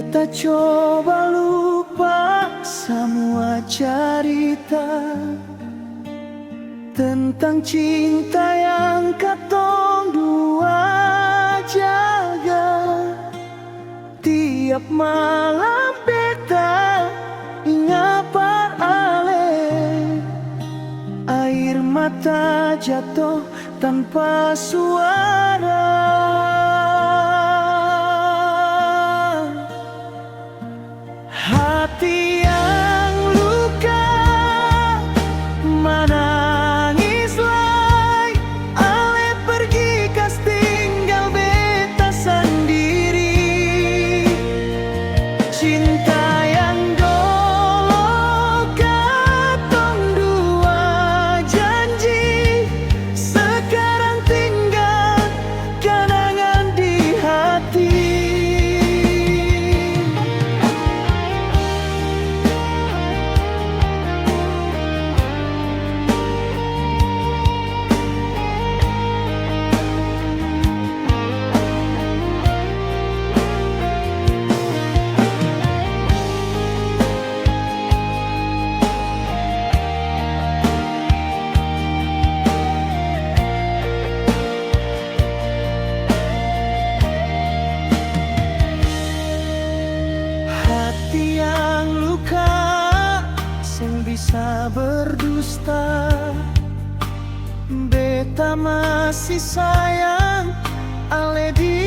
Beta coba lupa semua cerita tentang cinta yang katong dua jaga. Tiap malam beta ingapar ale, air mata jatuh tanpa suara. Hati yang luka menangis lagi, ale pergi kas tinggal beta sendiri. Cinta yang dulu katong dua janji, sekarang tinggal kenangan di hati. Hati yang luka sing bisa berdusta, beta masih sayang ale dia.